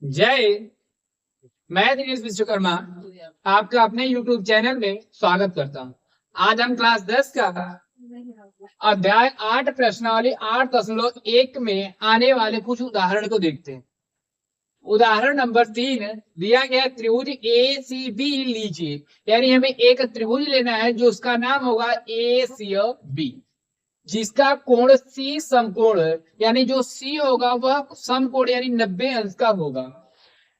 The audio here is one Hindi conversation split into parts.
जय। मैं दिनेश विश्वकर्मा आपका अपने YouTube चैनल में स्वागत करता हूँ। आज हम क्लास 10 का अध्याय 8 प्रश्नावली 8.1 में आने वाले कुछ उदाहरण को देखते हैं। उदाहरण नंबर 3 दिया गया त्रिभुज ए सी बी लीजिए, यानी हमें एक त्रिभुज लेना है जो उसका नाम होगा ए सी बी, जिसका कोण सी समकोण यानी जो सी होगा वह समकोण यानी 90 अंश का होगा,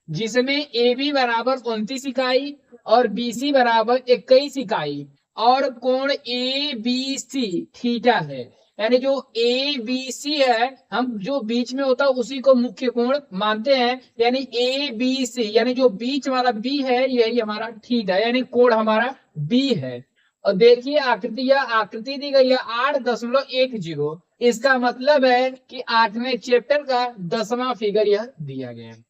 जिसमें ए बी बराबर 29 इकाई और बी सी बराबर 21 इकाई और कोण ए बी सी थीटा है। यानी जो ए बी सी है, हम जो बीच में होता है उसी को मुख्य कोण मानते हैं, यानी ए बी सी यानी जो बीच वाला बी है यही हमारा थीटा यानी कोण हमारा बी है। और देखिए आकृति दी गई है 8.10। इसका मतलब है कि 8वें चैप्टर का 10वां फिगर यह दिया गया है।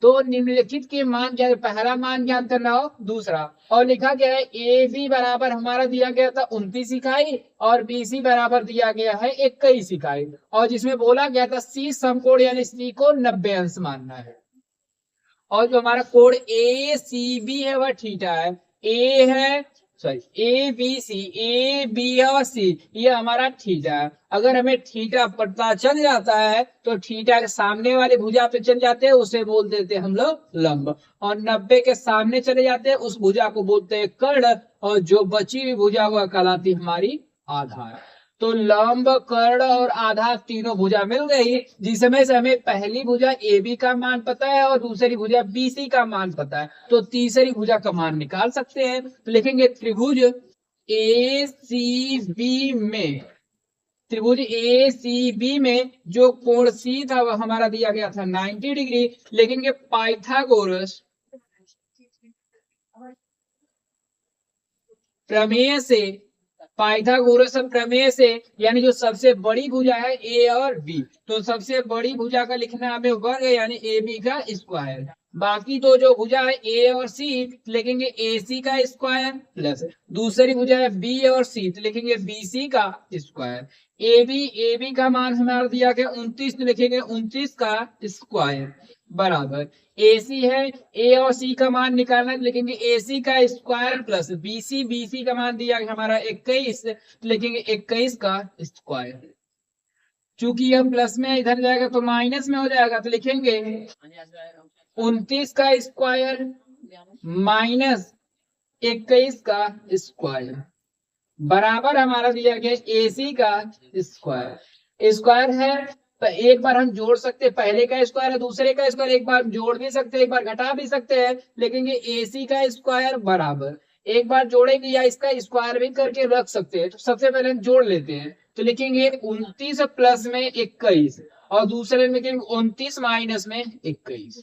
तो निम्नलिखित के मान क्या, पहला मान ज्ञात करना हो, दूसरा और लिखा गया है ए बी बराबर हमारा दिया गया था 29 इकाई और बी सी बराबर दिया गया है 21 इकाई, और जिसमें बोला गया था सी समकोण यानी सी को 90 अंश मानना है। और जो हमारा कोण ए सी बी है वह थीटा है, ए है सॉरी ए बी और सी ये हमारा थीटा है। अगर हमें थीटा पता चल जाता है तो थीटा के सामने वाली भुजा पे चल जाते हैं, उसे बोल देते हैं हम लोग लंब, और 90 के सामने चले जाते हैं उस भुजा को बोलते हैं कर्ण, और जो बची हुई भुजा वह कहलाती हमारी आधार। तो लंब कर्ण और आधार तीनों भुजा मिल गई, जिसमें से हमें पहली भुजा ए बी का मान पता है और दूसरी भुजा बी सी का मान पता है, तो तीसरी भुजा का मान निकाल सकते हैं। तो लिखेंगे त्रिभुज ए सी बी में, त्रिभुज ए सी बी में जो कोण सी था वह हमारा दिया गया था 90 डिग्री। लिखेंगे पाइथागोरस प्रमेय से, पाइथागोरस प्रमेय से यानी जो सबसे बड़ी भुजा है ए और बी, तो सबसे बड़ी भुजा का लिखना हमें वर्ग यानी ए बी का स्क्वायर, बाकी तो जो भुजा है ए और सी लिखेंगे ए सी का स्क्वायर प्लस दूसरी भुजा है बी और सी तो लिखेंगे बी सी का स्क्वायर। ए बी का मान हमारा दिया गया 29 तो लिखेंगे 29 का स्क्वायर बराबर ए सी है, ए और सी का मान निकालना तो लिखेंगे ए सी का स्क्वायर प्लस बी सी का मान दिया गया हमारा 21 तो लिखेंगे 21 का स्क्वायर। चूंकि यह प्लस में इधर जाएगा तो माइनस में हो जाएगा, तो लिखेंगे 29 का स्क्वायर माइनस 21 का स्क्वायर बराबर हमारा दिया गया ए सी का स्क्वायर। स्क्वायर है तो एक बार हम जोड़ सकते हैं, पहले का स्क्वायर है दूसरे का स्क्वायर, एक बार जोड़ भी सकते हैं एक बार घटा भी सकते हैं। लिखेंगे ए सी का स्क्वायर बराबर, एक बार जोड़ेंगे या इसका स्क्वायर भी करके रख सकते हैं, तो सबसे पहले हम जोड़ लेते हैं तो लिखेंगे 29 प्लस में 21 और दूसरे में लिखेंगे 29 माइनस में 21,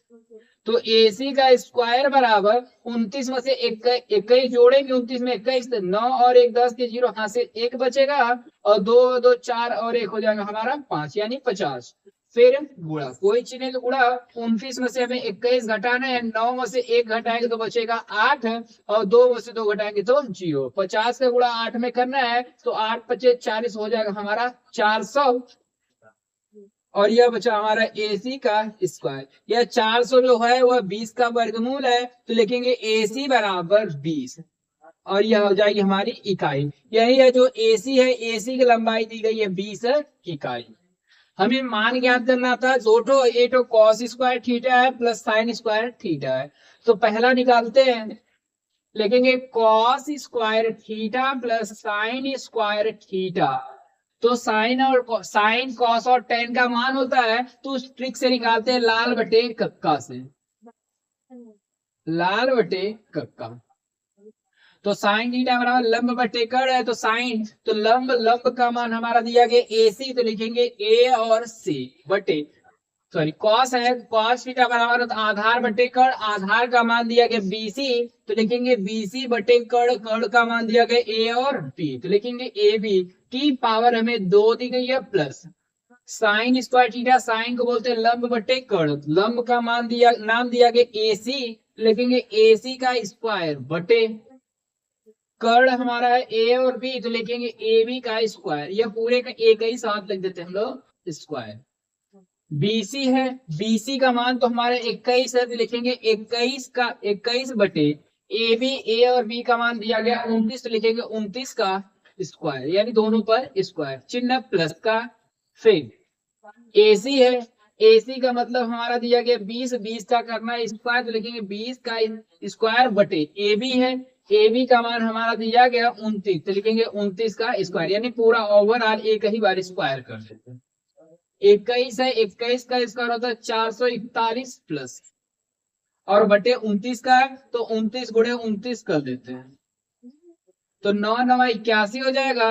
तो ए सी का स्क्वायर बराबर 29 में से 21 जोड़ेंगे 29 में 21 तो 9 और 1 10 के 0 हाथ से 1 बचेगा और 2 2 4 और 1 हो जाएगा हमारा 5 यानी 50। फिर गुणा, कोई चीज नहीं तो गुणा, 29 में से हमें 21 घटाना है, 9 में से 1 घटाएंगे तो बचेगा 8 और 2 में से 2 घटाएंगे तो 0। 50 का गुणा 8 में करना है तो 8 पचे 40 हो जाएगा हमारा 400, और यह बचा हमारा ए सी का स्क्वायर। यह 400 जो है वह 20 का वर्गमूल है तो लिखेंगे ए सी बराबर 20 और यह हो जाएगी हमारी इकाई। यही है जो ए सी है, ए सी की लंबाई दी गई है 20 इकाई। हमें मान ज्ञात करना था, दो कॉस स्क्वायर थीटा है प्लस साइन स्क्वायर थीटा है, तो पहला निकालते हैं। लिखेंगे cos square theta plus sine square theta, तो साइन कॉस और टेन का मान होता है तो उस ट्रिक से निकालते हैं लाल बटे कक्का से, लाल बटे कक्का। तो साइन थीटा बराबर लंब बटे कर्ण है, तो साइन तो लंब का मान हमारा दिया गया ए सी तो लिखेंगे ए और सी बटे सॉरी कॉस है, कॉस थीटा बराबर तो आधार बटे कर्ण, आधार का मान दिया गया बीसी तो लिखेंगे बीसी बटे कर्ण, कर्ण का मान दिया गया ए और बी तो लिखेंगे ए बी की पावर हमें 2 दी गई है plus sine square theta, sine को बोलते हैं लंब बटे कर्ण, लंब का नाम दिया गया ए सी लिखेंगे ए सी का स्क्वायर बटे कर्ण हमारा है ए और बी तो लिखेंगे ए बी का स्क्वायर, यह पूरे का एक ही साथ लिख देते हैं हम लोग स्क्वायर। BC है, BC का मान तो हमारा 21 है, तो लिखेंगे 21 बटे AB, A और B का मान दिया गया 29, तो लिखेंगे 29 का स्क्वायर, यानी दोनों पर स्क्वायर, चिन्ह प्लस का। फिर AC है, AC का मतलब हमारा दिया गया 20, 20 का करना है स्क्वायर, तो लिखेंगे 20 का स्क्वायर बटे AB है, AB का मान हमारा दिया गया 29, तो लिखेंगे 29 का स्क्वायर, यानी पूरा ओवरऑल एक ही बार स्क्वायर कर देते हैं। 21 है, 21 का स्क्वायर होता है 441 प्लस, और बटे 29 का है तो 29 गुणे 29 कर देते हैं, तो 9 9 81 हो जाएगा।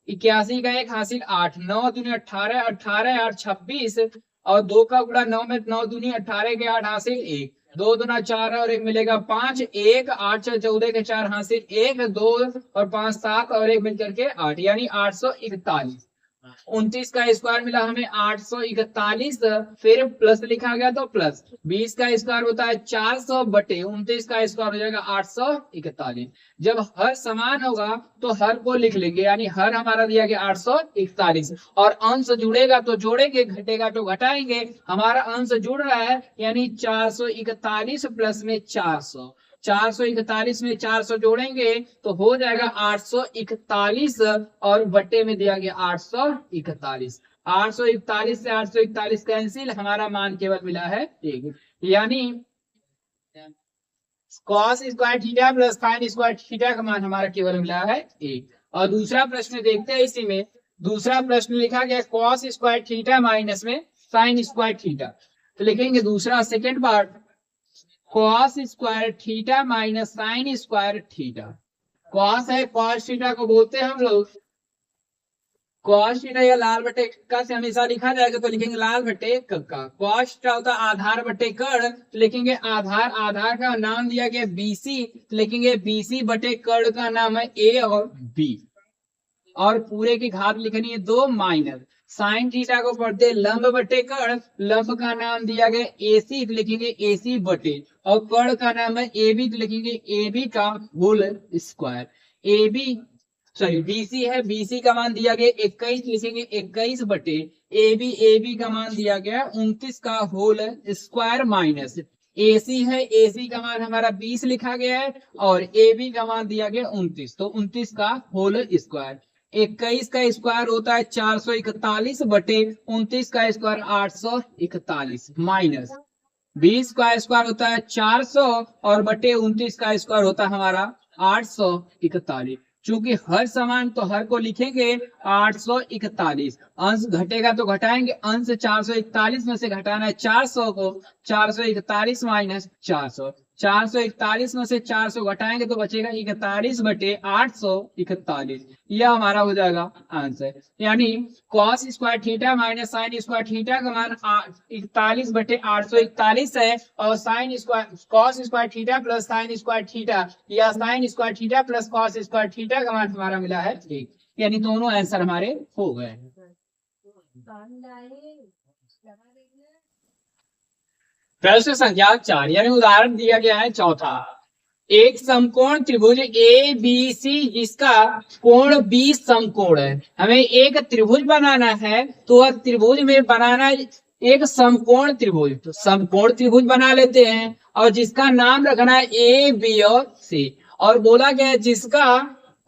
81 का एक हासिल 8, 9 दूनी 18, 18 8 26, और 2 का गुणा 9 में 9 दूनी 18 के 8 हासिल 1, 2 दूना 4 और 1 मिलेगा 5, 1 8 14 के 4 हासिल 1, 2 और 5 7 और 1 मिलकर के 8, यानी 841। 29 का स्क्वायर मिला हमें 841, फिर प्लस लिखा गया तो प्लस, 20 का स्क्वायर होता है 400 बटे 29 का स्क्वायर हो जाएगा 841। जब हर समान होगा तो हर को लिख लेंगे, यानी हर हमारा दिया गया 841, और अंश जुड़ेगा तो जोड़ेंगे, घटेगा तो घटाएंगे, हमारा अंश जुड़ रहा है, यानी 441 प्लस में 400, 441 में 400 जोड़ेंगे तो हो जाएगा 841, और बटे में दिया गया 841, 841 से 841 कैंसिल, हमारा मान केवल मिला है 1, यानी cos square theta plus sine square theta का मान हमारा केवल मिला है 1। और दूसरा प्रश्न देखते हैं, इसी में दूसरा प्रश्न लिखा गया कॉस स्क्वायर थीटा माइनस में साइन स्क्वायर थीटा, तो लिखेंगे दूसरा second part, cos square theta minus sine square theta. Cos है, कॉस थीटा को बोलते हैं हम लोग कॉस थीटा, या लाल बटे का से हमेशा लिखा जाएगा तो लिखेंगे लाल बटे का। कॉस थीटा होता है आधार बटे कर्ण, तो लिखेंगे आधार, आधार का नाम दिया गया BC, तो लिखेंगे BC बटे कर्ण का नाम है A और B, और पूरे की घात लिखनी है 2 माइनस। साइन थीटा को पढ़ते लंब बटे कर्ण, लंब का नाम दिया गया AC, तो लिखेंगे AC बटे, और कर्ण का नाम है AB, तो लिखेंगे AB का whole square. AB sorry BC है, BC का मान दिया गया 21, लिखेंगे 21 बटे AB का मान दिया गया 29 का होल स्क्वायर, माइनस AC है, AC का मान हमारा 20 लिखा गया है, और AB का मान दिया गया 29, तो 29 का होल स्क्वायर। 21 का स्क्वायर होता है 441 बटे 29 का स्क्वायर 841, माइनस 20 का स्क्वायर होता है 400, और बटे 29 का स्क्वायर होता है हमारा 841। चूंकि हर समान तो हर को लिखेंगे 841, अंश घटेगा तो घटाएंगे, अंश 441 में से घटाना है 400 को, 441 माइनस 400, 441 में से 400 घटाएंगे तो बचेगा 41 बटे 841, यह हमारा हो जाएगा आंसर। यानी cos square theta minus sine square theta का मान 41 बटे 841 है, और sine square cos square theta plus sine square theta, या sine square theta plus cos square theta का मान हमारा मिला है 1, यानी दोनों आंसर हमारे हो गए। प्रश्न संख्या 4, यानी उदाहरण दिया गया है चौथा, एक समकोण त्रिभुज ABC जिसका कोण 20 समकोण है, हमें एक त्रिभुज बनाना है, तो वह त्रिभुज में बनाना एक समकोण त्रिभुज, तो समकोण त्रिभुज बना लेते हैं, और जिसका नाम रखना है A B और C, और बोला गया है जिसका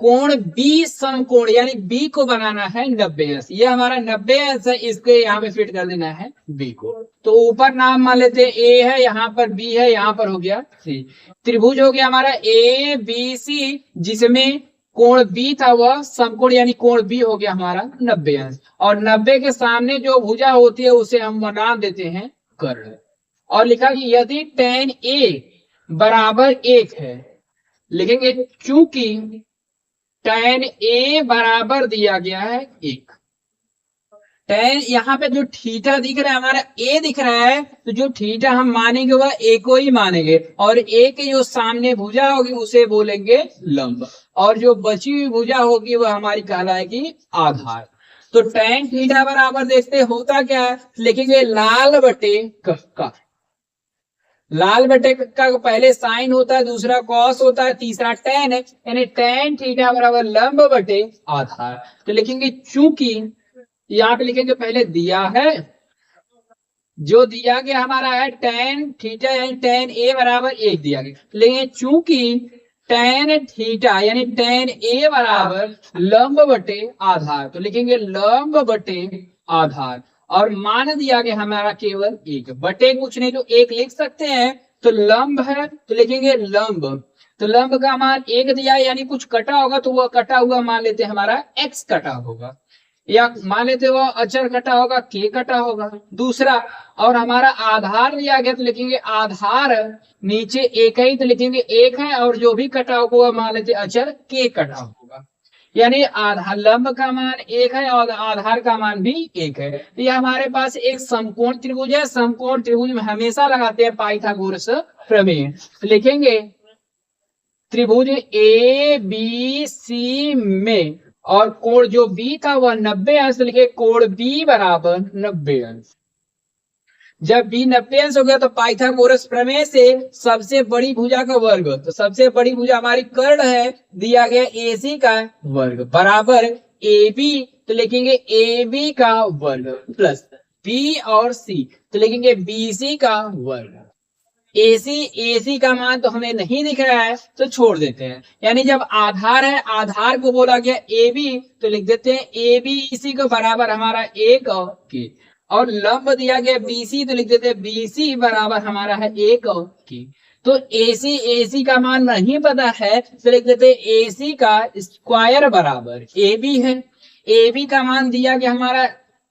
कोण 20 समकोण, यानी B को बनाना है 90 अंश, ये हमारा 90 अंश है, इसको यहाँ पे फिट कर देना है B को। तो ऊपर नाम मान लेते हैं A है, यहाँ पर B है, यहाँ पर हो गया C। त्रिभुज हो गया हमारा ABC, जिसमें कोण B था वह समकोण, यानी कोण B हो गया हमारा 90 अंश, और 90 के सामने जो भुजा होती है उसे हम नाम देते हैं कर्ण। और लिखा कि यदि tan A बराबर 1 है, लिखेंगे चूंकि tan A बराबर दिया गया है 1, tan यहाँ पे जो थीटा दिख रहा है हमारा A दिख रहा है, तो जो थीटा हम मानेंगे वह A को ही मानेंगे, और A के जो सामने भुजा होगी उसे बोलेंगे लंब, और जो बची हुई भुजा होगी वह हमारी कहलाएगी आधार। तो tan थीटा बराबर देखते होता क्या है, लिखेंगे लाल बटे का, लाल बटे का पहले साइन होता है, दूसरा कॉस होता है, तीसरा tan है, यानी tan थीटा बराबर लंब बटे आधार। तो लिखेंगे चूंकि यहाँ पे लिखेंगे पहले दिया है जो दिया गया हमारा है tan थीटा यानी tan a बराबर 1 दिया गया, लेकिन चूंकि tan थीटा यानी tan a बराबर लंब बटे आधार, तो लिखेंगे लंब बटे आधार, और मान दिया गया हमारा केवल 1, बटे कुछ नहीं तो 1 लिख सकते हैं, तो लंब है तो लिखेंगे लंब, तो लंब का मान 1 दिया है, यानी कुछ कटा होगा तो वह कटा हुआ मान लेते हैं हमारा x कटा होगा, या मान लेते हो अचर कटा होगा k कटा होगा। दूसरा, और हमारा आधार दिया गया तो लिखेंगे आधार नीचे एक ही, तो लिखेंगे 1 है, और जो भी कटा होगा मान लेते अचर k कटा होगा, यानी आधार लंब का मान 1 है और आधार का मान भी 1 है। ये हमारे पास एक समकोण त्रिभुज है, समकोण त्रिभुज में हमेशा लगाते हैं पाइथागोरस प्रमेय, लिखेंगे त्रिभुज ए बी सी में, और कोण जो बी था वह 90 अंश, लिखे कोण बी बराबर 90 अंश। जब बी 90 अंश हो गया तो पाइथागोरस प्रमेय से सबसे बड़ी भुजा का वर्ग, तो सबसे बड़ी भुजा हमारी कर्ण है, दिया गया AC का वर्ग बराबर AB, तो लिखेंगे AB का वर्ग प्लस B और C, तो लिखेंगे BC का वर्ग। AC का मान तो हमें नहीं दिख रहा है तो छोड़ देते हैं, यानी जब आधार है, आधार को बोला गया AB, तो लिख देते हैं ABC को बराबर हमारा 1 k, और लंब दिया गया BC, तो लिख देते हैं BC बराबर हमारा है 1 k। तो AC का मान नहीं पता है तो लिख देते हैं AC का स्क्वायर बराबर AB है, AB का मान दिया गया हमारा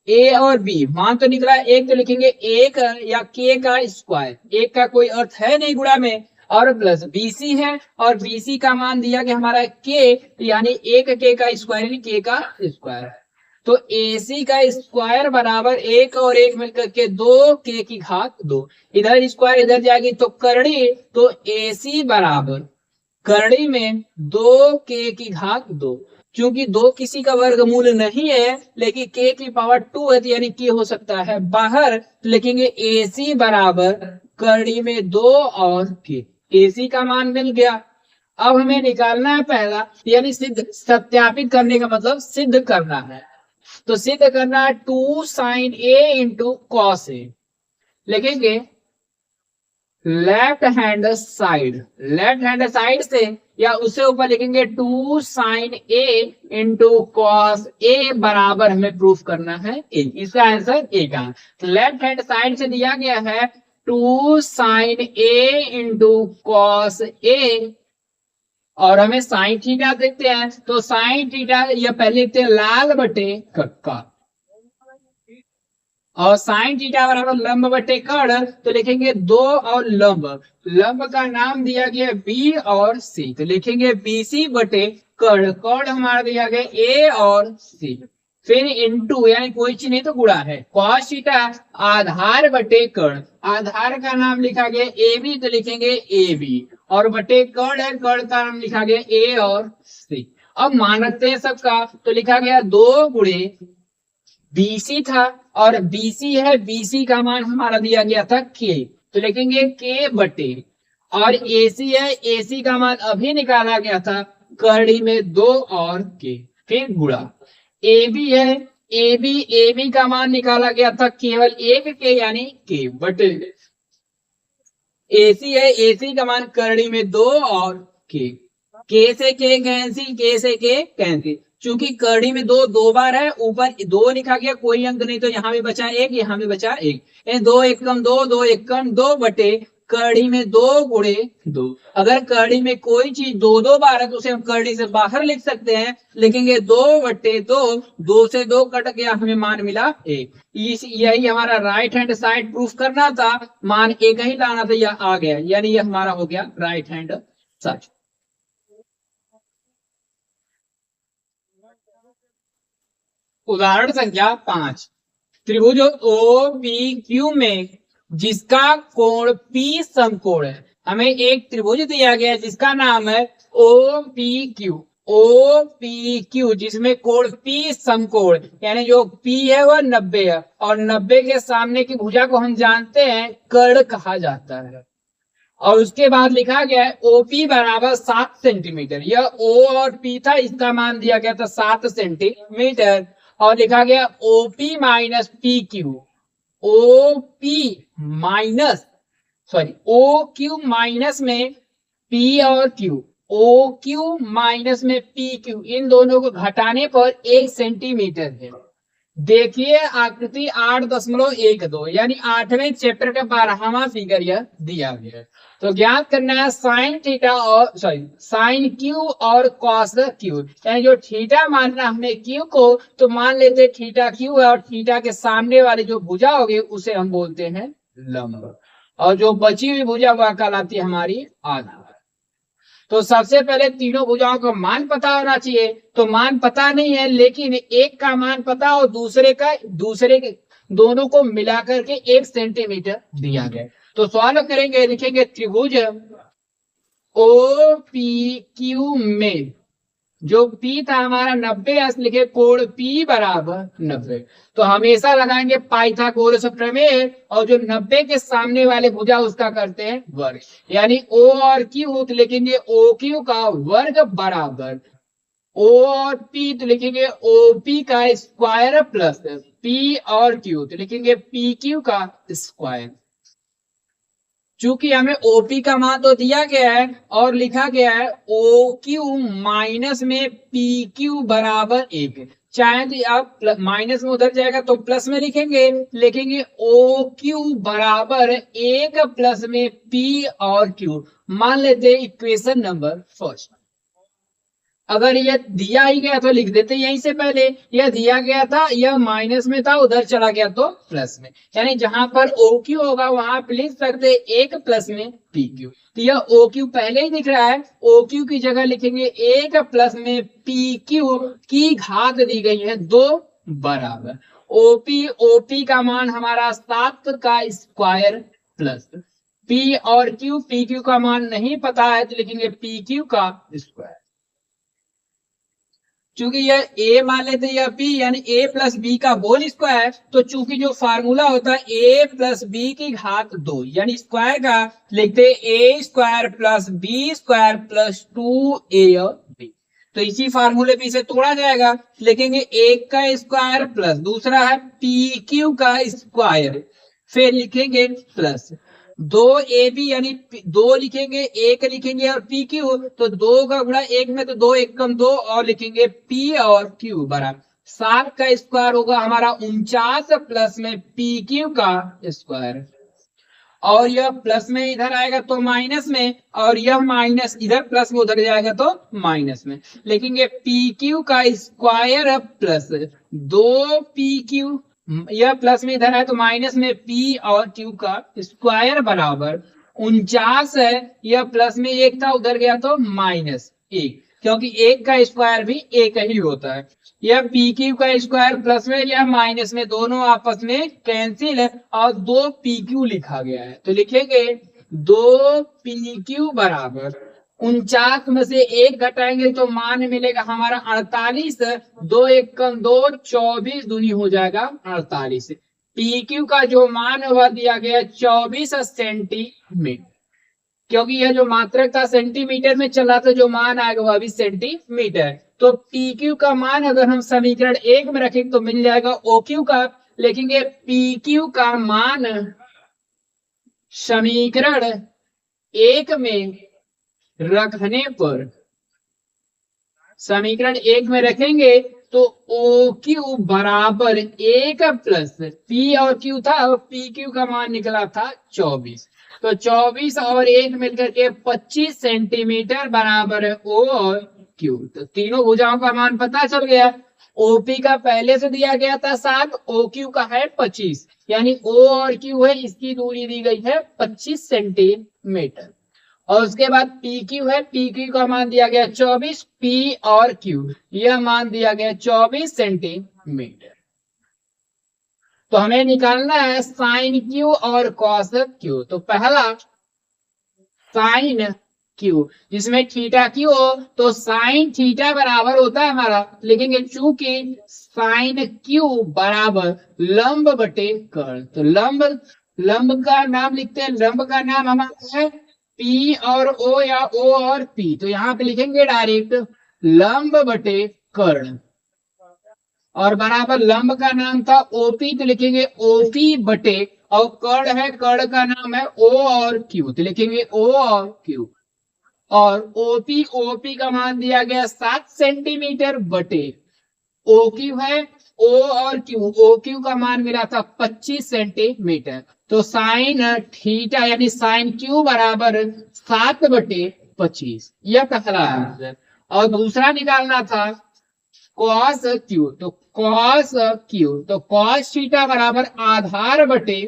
ए और बी, मान तो निकला 1, तो लिखेंगे 1 या k का स्क्वायर, 1 का कोई अर्थ है नहीं गुणा में, और प्लस BC है, और BC का मान दिया गया हमारा k, यानी 1 k का स्क्वायर यानी k का स्क्वायर, तो AC का स्क्वायर बराबर 1 और 1 मिलकर के 2 k की घात 2, इधर स्क्वायर इधर जाएगी तो करड़ी, तो AC बराबर करड़ी में 2 k की घात 2, क्योंकि 2 किसी का वर्गमूल नहीं है, लेकिन k की पावर 2 है, यानी k हो सकता है बाहर, तो लिखेंगे AC बराबर करड़ी में 2 और k, AC का मान मिल गया। अब हमें निकालना है पहला, यानी सिद्ध, सत्यापित करने का मतलब सिद्ध करना है, तो सिद्ध करना है 2 sin A into cos A, लिखेंगे लेफ्ट हैंड साइड से, या उससे ऊपर लिखेंगे 2 sin A into cos A बराबर हमें प्रूफ करना है A, इसका आंसर A का, तो लेफ्ट हैंड साइड से दिया गया है 2 sin A into cos A, और हमें साइन थीटा देखते हैं, तो साइन थीटा या पहले लिखते हैं लाल बटे कक्का, और साइन थीटा बराबर लंब बटे कर्ण, तो लिखेंगे 2 और लंब का नाम दिया गया B और C, तो लिखेंगे BC बटे कर्ण, कर्ण हमारा दिया गया A और C, फिर इनटू यानी कोई चीज नहीं तो गुणा है, cos थीटा आधार बटे कर्ण, आधार का नाम लिखा गया AB, तो लिखेंगे AB, और बटे कर्ण है, कर्ण का नाम लिखा गया A और C। अब मान रखते हैं सबका, तो लिखा गया 2 गुणे BC था, और BC है, BC का मान हमारा दिया गया था K, तो लिखेंगे K बटे, और AC है, AC का मान अभी निकाला गया था करड़ी में 2 और K, फिर गुणा AB है, AB का मान निकाला गया था केवल 1 K यानी K बटे, AC है, AC का मान करड़ी में 2 और K से K कैंसिल, K से K कैंसिल, चूंकि करड़ी में 2 बार है, ऊपर 2 लिखा गया, कोई अंक नहीं, तो यहाँ भी बचा 1, यहाँ भी बचा 1, 2 एकम 2, 2 एकम 2 बटे करड़ी में 2 गुणे 2, अगर करड़ी में कोई चीज 2 बार है तो उसे हम करड़ी से बाहर लिख सकते हैं, लिखेंगे 2 बटे 2, 2 से 2 कट गया, हमें मान मिला 1, यही हमारा राइट हैंड साइड प्रूफ करना था, मान 1 ही लाना था, यह आ गया, यानी यह हमारा हो गया राइट हैंड साइड। उदाहरण संख्या 5, त्रिभुज OPQ में जिसका कोण P समकोण है, हमें एक त्रिभुज दिया गया है जिसका नाम है OPQ जिसमें कोण P समकोण, यानी जो P है वह 90 है, और 90 के सामने की भुजा को हम जानते हैं कर्ण कहा जाता है, और उसके बाद लिखा गया है OP बराबर 7 सेंटीमीटर, यह O और P था, इसका मान दिया गया था 7 सेंटीमीटर, और लिखा गया OP minus PQ, O P minus O Q minus में पी और क्यू, ओ क्यू माइनस में पी क्यू, इन दोनों को घटाने पर 1 सेंटीमीटर है। देखिए आकृति 8.12 यानी 8वें चैप्टर का 12वां फिगर यह दिया गया है। तो ज्ञात करना है साइन थीटा और साइन क्यू और कॉस क्यू, यानी जो थीटा मानना हमें क्यू को, तो मान लेते थीटा क्यू है और थीटा के सामने वाली जो भुजा होगी उसे हम बोलते हैं लंब, और जो बची हुई भुजा वह कहलाती है हमारी आधार। तो सबसे पहले तीनों भुजाओं का मान पता होना चाहिए, तो मान पता नहीं है, लेकिन एक का मान पता और दूसरे के दोनों को मिलाकर के 1 सेंटीमीटर दिया गया। तो सॉल्व करेंगे, लिखेंगे त्रिभुज ओ पी क्यू में जो पी था हमारा 90, लिखे कोण पी बराबर 90। तो हमेशा लगाएंगे पाइथागोरस प्रमेय, और जो 90 के सामने वाले भुजा उसका करते हैं वर्ग, यानी ओ और क्यू तो लिखेंगे ओ क्यू का वर्ग बराबर ओ और पी तो लिखेंगे ओ पी का स्क्वायर प्लस पी और क्यू तो लिखेंगे पी क्यू का स्क्वायर। चूंकि हमें ओपी का मान तो दिया गया है और लिखा गया है ओ क्यू माइनस में पी क्यू बराबर 1, चाहे तो आप माइनस में उधर जाएगा तो प्लस में लिखेंगे ओ क्यू बराबर 1 प्लस में पी और क्यू। मान लेते इक्वेशन नंबर फर्स्ट। अगर यह दिया ही गया तो लिख देते यहीं से पहले, यह दिया गया था, यह माइनस में था, उधर चला गया तो प्लस में, यानी जहां पर ओ क्यू होगा वहां आप लिख सकते 1 प्लस में पी क्यू। तो यह ओ क्यू पहले ही दिख रहा है, ओ क्यू की जगह लिखेंगे 1 प्लस में पी क्यू की घात दी गई है 2 बराबर ओपी का मान हमारा 7 का स्क्वायर प्लस पी और क्यू, पी क्यू का मान नहीं पता है तो लिखेंगे पी क्यू का स्क्वायर। चूंकि यह a मान लेते यह b, यानी a प्लस बी का होल स्क्वायर, तो चूंकि जो फार्मूला होता है a प्लस बी की घात 2 यानी स्क्वायर का, लिखते a square plus B square plus 2a और b। तो इसी फार्मूले पे इसे तोड़ा जाएगा, लिखेंगे 1 का स्क्वायर प्लस दूसरा है पी क्यू का स्क्वायर, फिर लिखेंगे प्लस 2ab यानी 2 लिखेंगे 1 लिखेंगे और पी क्यू, तो 2 का गुणा 1 में तो 2 1 कम 2 और लिखेंगे पी और क्यू बराबर 7 का स्क्वायर होगा हमारा 49 प्लस में पी क्यू का स्क्वायर, और यह प्लस में इधर आएगा तो माइनस में, और यह माइनस इधर प्लस में उधर जाएगा तो माइनस में, लिखेंगे पी क्यू का स्क्वायर प्लस 2 पी क्यू, यह प्लस में इधर है तो माइनस में पी और क्यू का स्क्वायर बराबर 49 है, यह प्लस में 1 था उधर गया तो माइनस 1, क्योंकि 1 का स्क्वायर भी 1 ही होता है। यह पी क्यू का स्क्वायर प्लस में, यह माइनस में, दोनों आपस में कैंसिल है और 2 पी क्यू लिखा गया है, तो लिखेंगे 2 पी क्यू बराबर 49 में से 1 घटाएंगे तो मान मिलेगा हमारा 48, 2 1 कम 2 24 दूनी हो जाएगा 48। पी क्यू का जो मान वह दिया गया 24 सेंटीमीटर, क्योंकि यह जो मात्रक था सेंटीमीटर में चला था, जो मान आएगा वह भी सेंटीमीटर। तो पी क्यू का मान अगर हम समीकरण 1 में रखें तो मिल जाएगा ओ क्यू का, लिखेंगे पी क्यू का मान समीकरण 1 में रखने पर, समीकरण 1 में रखेंगे तो ओ क्यू बराबर 1 प्लस पी और क्यू था, और पी क्यू का मान निकला था 24, तो 24 और 1 मिलकर के 25 सेंटीमीटर बराबर है ओ और क्यू। तो तीनों भुजाओं का मान पता चल गया। ओपी का पहले से दिया गया था 7, ओ क्यू का है 25, यानी ओ और क्यू है, इसकी दूरी दी गई है 25 सेंटीमीटर। और उसके बाद पी क्यू है, पी क्यू का मान दिया गया 24, पी और क्यू यह मान दिया गया 24 सेंटीमीटर। तो हमें निकालना है साइन क्यू और कॉस क्यू। तो पहला साइन क्यू, जिसमें थीटा क्यू हो तो साइन थीटा बराबर होता है हमारा, लिखेंगे चूंकि साइन क्यू बराबर लंब बटे कर्ण, तो लंब का नाम लिखते हैं, लंब का नाम हमारा है पी और ओ या ओ और पी, तो यहाँ पे लिखेंगे डायरेक्ट लंब बटे कर्ण। और बराबर लंब का नाम था ओपी, तो लिखेंगे ओपी बटे, और कर्ण है, कर्ण का नाम है ओ और क्यू, तो लिखेंगे ओ और क्यू। और ओपी, ओपी का मान दिया गया 7 सेंटीमीटर बटे ओ क्यू है, ओ और क्यू, ओ क्यू का मान मिला था 25 सेंटीमीटर। तो साइन थीटा यानी साइन क्यू बराबर 7/25, यह पहला आंसर। और दूसरा निकालना था कॉस क्यू, तो कॉस क्यू, तो कॉस थीटा बराबर आधार बटे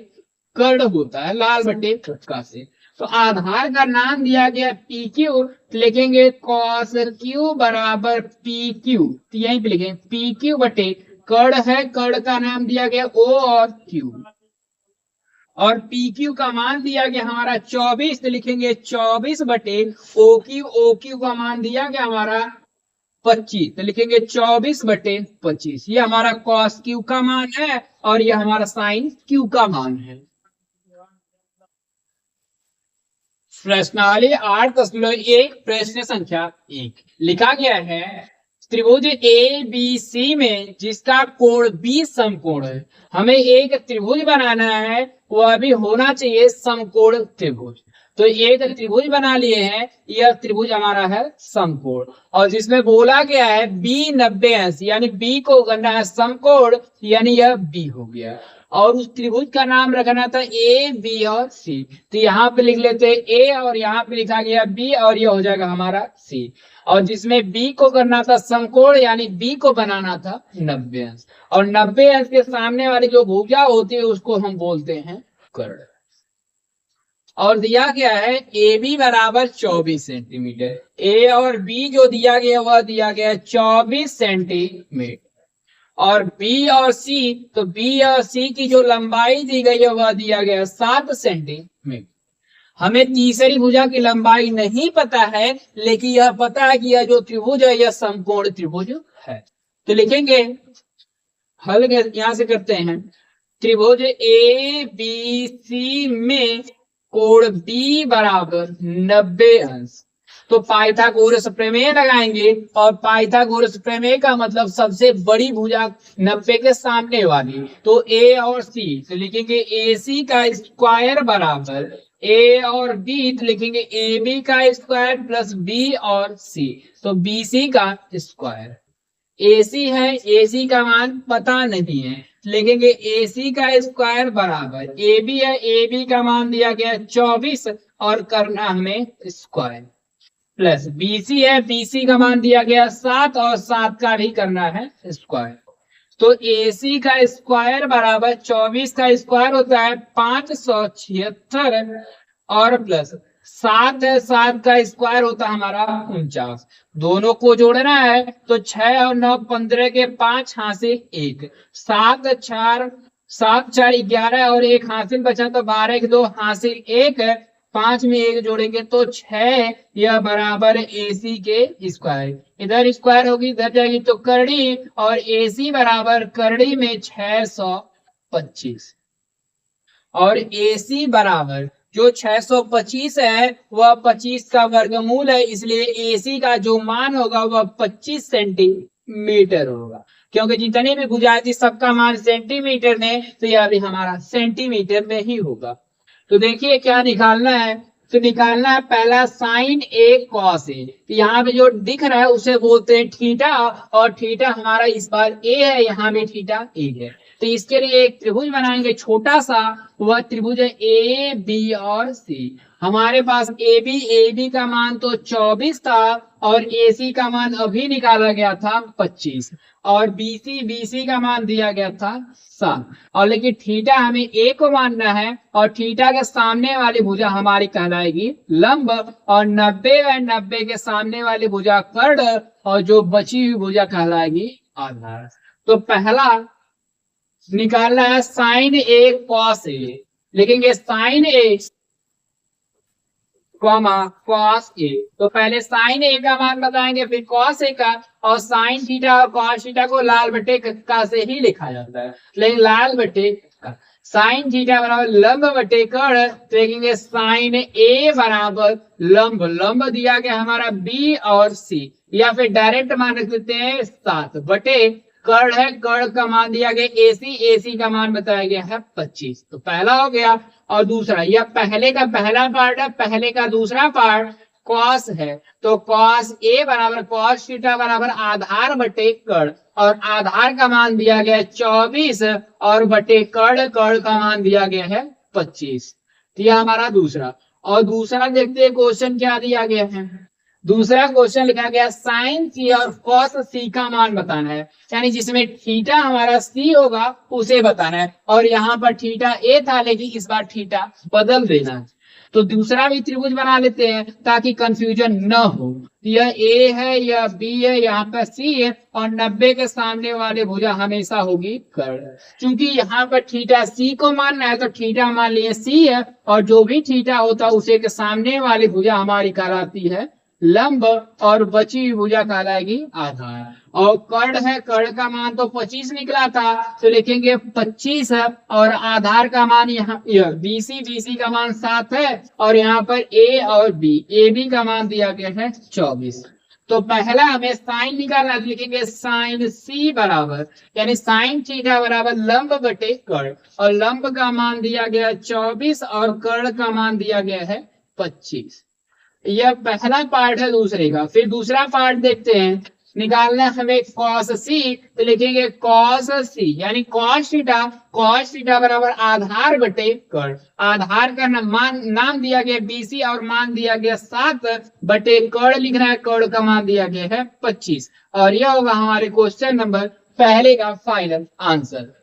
कर्ण होता है, लाल बटे का से। तो आधार का नाम दिया गया पी क्यू, लिखेंगे कॉस क्यू बराबर पी क्यू, तो यहीं पे लिखेंगे पी क्यू बटे कर्ण है, कर्ण का नाम दिया गया ओ और क्यू, और पी क्यू का मान दिया गया हमारा 24, तो लिखेंगे 24 बटे ओ क्यू, ओ क्यू का मान दिया गया हमारा 25, तो लिखेंगे 24/25। ये हमारा कॉस क्यू का मान है और ये हमारा साइन क्यू का मान है। प्रश्नावली 8.1 प्रश्न संख्या 1 लिखा गया है त्रिभुज ए बी सी में जिसका कोण 20 समकोण है, हमें एक त्रिभुज बनाना है, वह भी होना चाहिए समकोण त्रिभुज। तो एक त्रिभुज बना लिए हैं, यह त्रिभुज हमारा है समकोण, और जिसमें बोला गया है बी 90 अंश, यानी बी को करना है समकोण, यानी यह बी हो गया। और उस त्रिभुज का नाम रखना था ए बी और सी, तो यहाँ पे लिख लेते हैं ए और यहाँ पे लिखा गया बी, और ये हो जाएगा हमारा सी। और जिसमें बी को करना था समकोण, यानी बी को बनाना था 90 अंश, और 90 अंश के सामने वाली जो भुजा होती है उसको हम बोलते हैं कर्ण। और दिया गया है ए बी बराबर 24 सेंटीमीटर, ए और बी जो दिया गया वह दिया गया 24 सेंटीमीटर, और बी और सी, तो बी और सी की जो लंबाई दी गई है वह दिया गया 7 सेंटीमीटर। हमें तीसरी भुजा की लंबाई नहीं पता है, लेकिन यह पता है कि यह जो त्रिभुज है यह समकोण त्रिभुज है। तो लिखेंगे हल यहां से करते हैं, त्रिभुज ए बी सी में कोण बी बराबर 90 अंश। तो पाइथागोरस प्रमेय लगाएंगे, और पाइथागोरस प्रमेय का मतलब सबसे बड़ी भुजा 90 के सामने वाली, तो ए और सी, तो लिखेंगे ए सी का स्क्वायर बराबर ए और बी, तो लिखेंगे ए बी का स्क्वायर प्लस बी और सी, तो बी सी का स्क्वायर। ए सी है, ए सी का मान पता नहीं है, लिखेंगे ए सी का स्क्वायर बराबर ए बी है, ए बी का मान दिया गया 24 और करना हमें स्क्वायर, प्लस बीसी है, बीसी का मान दिया गया 7 और 7 का भी करना है स्क्वायर। तो AC का स्क्वायर बराबर 24 का स्क्वायर होता है 576, और प्लस 7 है, 7 का स्क्वायर होता है हमारा 49। दोनों को जोड़ना है तो 6 और 9 15 के 5 हासिल 1, 7 4 11 और 1 हासिल बचा, तो 12 के 2 हासिल 1, 5 में 1 जोड़ेंगे तो 6, यह बराबर AC के स्क्वायर। इधर स्क्वायर होगी इधर जाएगी तो करड़ी, और AC बराबर करड़ी में 625, और AC बराबर जो 625 है वह 25 का वर्गमूल है, इसलिए AC का जो मान होगा वह 25 सेंटीमीटर होगा। क्योंकि जितने भी भुजाएं थी सबका मान सेंटीमीटर में, तो यह भी हमारा सेंटीमीटर में ही होगा। तो देखिए क्या निकालना है, तो निकालना है पहला साइन ए कॉस ए, तो यहाँ पे जो दिख रहा है उसे बोलते हैं थीटा, और थीटा हमारा इस बार ए है, यहाँ भी थीटा ए है। तो इसके लिए एक त्रिभुज बनाएंगे छोटा सा, वह त्रिभुज है ए बी और सी। हमारे पास ए बी का मान तो 24 था, और ए सी का मान अभी निकाला गया था 25, और बीसी का मान दिया गया था 7, और लेकिन थीटा हमें ए को मानना है, और थीटा के सामने वाली भुजा हमारी कहलाएगी लंब, और 90 के सामने वाली भुजा कर्ण, और जो बची हुई भुजा कहलाएगी आधार। तो पहला निकालना है साइन ए कॉस ए, लिखेंगे साइन ए कॉस ए, तो पहले साइन ए का मान बताएंगे फिर कॉस ए का, और साइन थीटा और कॉस थीटा को लाल बटे का से ही लिखा जाता है, लेकिन लाल बटे का। साइन थीटा बराबर लंब बटे कर्ण, तो लिखेंगे साइन ए बराबर लंब, लंब दिया गया हमारा बी और सी, या फिर डायरेक्ट मान रख देते हैं 7 बटे कर्ण है, कर्ण का मान दिया गया AC, AC का मान बताया गया है 25। तो पहला हो गया। और दूसरा, यह पहले का पहला पार्ट है, पहले का दूसरा पार्ट कॉस है, तो कॉस A बराबर कॉस थीटा बराबर आधार बटे कर्ण, और आधार का मान दिया गया है 24 और बटे कर्ण, कर्ण का मान दिया गया है 25। तो यह हमारा दूसरा। और दूसरा देखते हैं क्वेश्चन क्या दिया गया है। दूसरा क्वेश्चन लिखा गया साइन सी और कॉस सी का मान बताना है, यानी जिसमें थीटा हमारा सी होगा उसे बताना है, और यहाँ पर थीटा ए था लेकिन इस बार थीटा बदल देना है। तो दूसरा भी त्रिभुज बना लेते हैं ताकि कंफ्यूजन न हो। यह ए है, यह बी है, यहाँ पर सी है, और 90 के सामने वाले भुजा हमेशा होगी कर्ण। क्योंकि यहाँ पर थीटा सी को मानना है तो थीटा मान लिए सी है, और जो भी थीटा होता उसे के सामने वाली भुजा हमारी कहलाती है लंब, और बची हुई भुजा कहलाएगी आधार। और कर्ण है, कर्ण का मान तो 25 निकला था, तो लिखेंगे 25 है, और आधार का मान यहाँ BC, BC का मान 7 है, और यहाँ पर A और B, AB का मान दिया गया है 24। तो पहला हमें साइन निकालना है, लिखेंगे साइन C बराबर, यानी साइन थीटा बराबर लंब बटे कर्ण, और लंब का मान दिया गया 24 और कर्ण का मान दिया गया है 25। यह पहला पार्ट है दूसरे का। फिर दूसरा पार्ट देखते हैं, निकालना हमें कॉस सी, तो लिखेंगे कॉस सी यानी कॉस थीटा बराबर आधार बटे कर्ण, आधार का नाम दिया गया BC और मान दिया गया 7 बटे कर्ण लिखना है, कर्ण का मान दिया गया है 25। और यह होगा हमारे क्वेश्चन नंबर पहले का फाइनल आंसर।